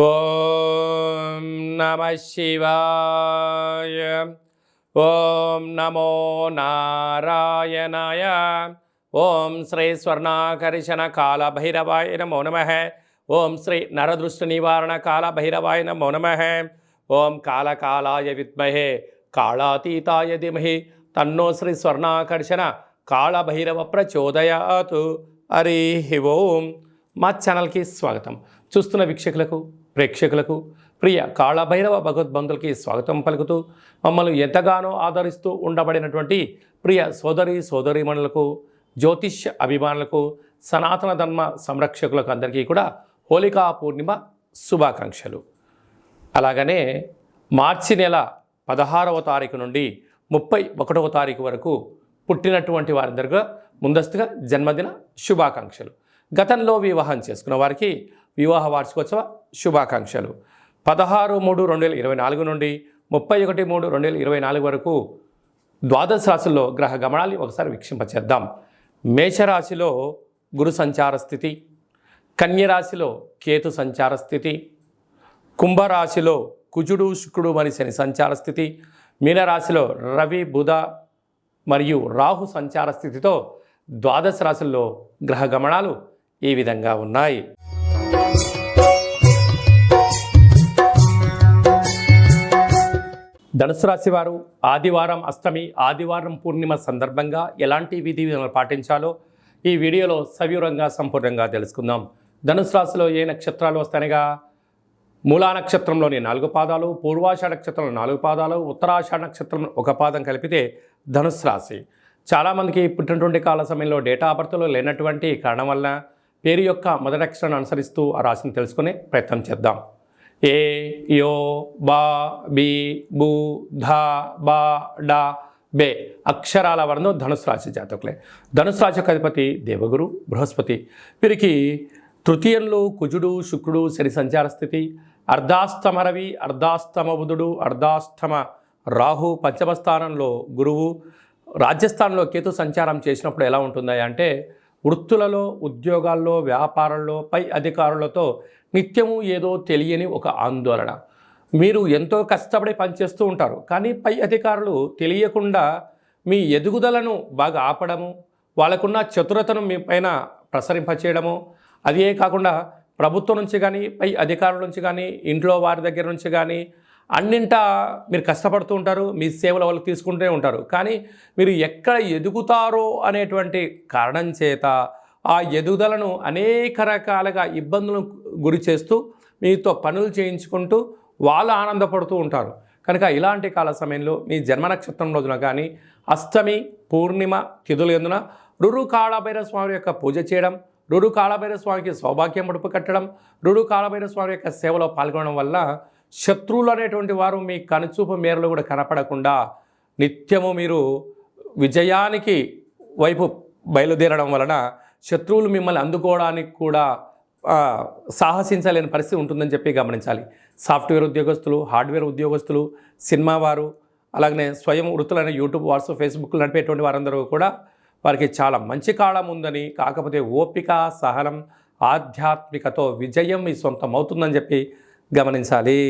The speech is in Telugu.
ఓం నమః శివాయ. ఓం నమో నారాయణాయ. ఓం శ్రీ స్వర్ణాకర్షణ కాల భైరవాయ నమో నమః. ఓం శ్రీ నరదృష్టి నివారణ కాల భైరవాయ నమో నమః. ఓం కాళకాలాయ విద్మహే కాళాతీతాయ ధీమహి తన్నో శ్రీ స్వర్ణాకర్షణ కాళ భైరవ ప్రచోదయాతు. హరి ఓం. మా ఛానల్కి స్వాగతం. చూస్తున్న వీక్షకులకు, ప్రేక్షకులకు, ప్రియ కాళభైరవ భగవద్బంధులకి స్వాగతం పలుకుతూ మమ్మల్ని ఎంతగానో ఆదరిస్తూ ఉండబడినటువంటి ప్రియ సోదరీమణులకు, జ్యోతిష్య అభిమానులకు, సనాతన ధర్మ సంరక్షకులకు అందరికీ కూడా హోళికా పూర్ణిమ శుభాకాంక్షలు. అలాగనే మార్చి నెల 16వ తారీఖు నుండి 31వ తారీఖు వరకు పుట్టినటువంటి వారందరిగా ముందస్తుగా జన్మదిన శుభాకాంక్షలు. గతంలో వివాహం చేసుకున్న వారికి వివాహ వార్షికోత్సవ శుభాకాంక్షలు. 16/3/2024 నుండి 31/3/2024 వరకు ద్వాదశ రాశుల్లో గ్రహ గమనాలు ఒకసారి వీక్షింపచేద్దాం. మేషరాశిలో గురు సంచార స్థితి, కన్యరాశిలో కేతు సంచార స్థితి, కుంభరాశిలో కుజుడు శుక్రుడు మరియు శని సంచార స్థితి, మీనరాశిలో రవి బుధ మరియు రాహు సంచార స్థితితో ద్వాదశ రాశుల్లో గ్రహ గమనాలు ఈ విధంగా ఉన్నాయి. ధనుసు రాశి వారు ఆదివారం అష్టమి, ఆదివారం పూర్ణిమ సందర్భంగా ఎలాంటి విధి విధానాలు పాటించాలో ఈ వీడియోలో సవివరంగా సంపూర్ణంగా తెలుసుకుందాం. ధనుసు రాశిలో ఏ నక్షత్రాలు వస్తాయనగా మూలా నక్షత్రంలోని 4 పాదాలు, పూర్వాషాఢ నక్షత్రంలో 4 పాదాలు, ఉత్తరాషాఢ నక్షత్రం 1 పాదం కలిపితే ధనుసు రాశి. చాలామందికి పుట్టినటువంటి కాల సమయంలో డేటా ఆఫ్ బర్త్లో లేనటువంటి కారణం వల్ల పేరు యొక్క మొదటి అక్షరాన్ని అనుసరిస్తూ ఆ రాశిని తెలుసుకునే ప్రయత్నం చేద్దాం. ఏ, యో, బా, బి, బు, ధ, బా, డా, బే అక్షరాల వర్ణం ధనుసు రాశి జాతకులే. ధనుసు రాశి యొక్క అధిపతి దేవగురు బృహస్పతి. వీరికి తృతీయంలో కుజుడు శుక్రుడు శని సంచార స్థితి, అర్ధాష్టమ రవి, అర్ధాష్టమ బుధుడు, అర్ధాష్టమ రాహు, పంచమ స్థానంలో గురువు, రాజ్యస్థానంలో కేతు సంచారం చేసినప్పుడు ఎలా ఉంటుందా అంటే వృత్తులలో, ఉద్యోగాల్లో, వ్యాపారంలో పై అధికారులతో నిత్యము ఏదో తెలియని ఒక ఆందోళన. మీరు ఎంతో కష్టపడి పనిచేస్తూ ఉంటారు, కానీ పై అధికారులు తెలియకుండా మీ ఎదుగుదలను బాగా ఆపడము, వాళ్ళకున్న చతురతను మీ పైన ప్రసరింపచేయడము, అదే కాకుండా ప్రభుత్వం నుంచి కానీ, పై అధికారుల నుంచి కానీ, ఇంట్లో వారి దగ్గర నుంచి కానీ అన్నింటా మీరు కష్టపడుతూ ఉంటారు, మీ సేవల వాళ్ళు తీసుకుంటూనే ఉంటారు. కానీ మీరు ఎక్కడ ఎదుగుతారో అనేటువంటి కారణం చేత ఆ ఎదుగుదలను అనేక రకాలుగా ఇబ్బందులను గురి చేస్తూ మీతో పనులు చేయించుకుంటూ వాళ్ళు ఆనందపడుతూ ఉంటారు. కనుక ఇలాంటి కాల సమయంలో మీ జన్మ నక్షత్రం రోజున కానీ అష్టమి పూర్ణిమ తిథుల యందున రురు కాళభైరవ స్వామి యొక్క పూజ చేయడం, రురు కాళభైరవ స్వామికి సౌభాగ్యం ముడుపు కట్టడం, రురు కాళభైరవ స్వామి యొక్క సేవలో పాల్గొనడం వల్ల శత్రువులు అనేటువంటి వారు మీ కనుచూపు మేరలు కూడా కనపడకుండా నిత్యము మీరు విజయానికి వైపు బయలుదేరడం వలన శత్రువులు మిమ్మల్ని అందుకోవడానికి కూడా సాహసించలేని పరిస్థితి ఉంటుందని చెప్పి గమనించాలి. సాఫ్ట్వేర్ ఉద్యోగస్తులు, హార్డ్వేర్ ఉద్యోగస్తులు, సినిమా వారు, అలాగనే స్వయం వృత్తులైన యూట్యూబ్, వాట్సాప్, ఫేస్బుక్ నడిపేటువంటి వారందరూ కూడా వారికి చాలా మంచి కాలం ఉందని, కాకపోతే ఓపిక, సహనం, ఆధ్యాత్మికతో విజయం మీ సొంతం అవుతుందని చెప్పి గమనించాలి.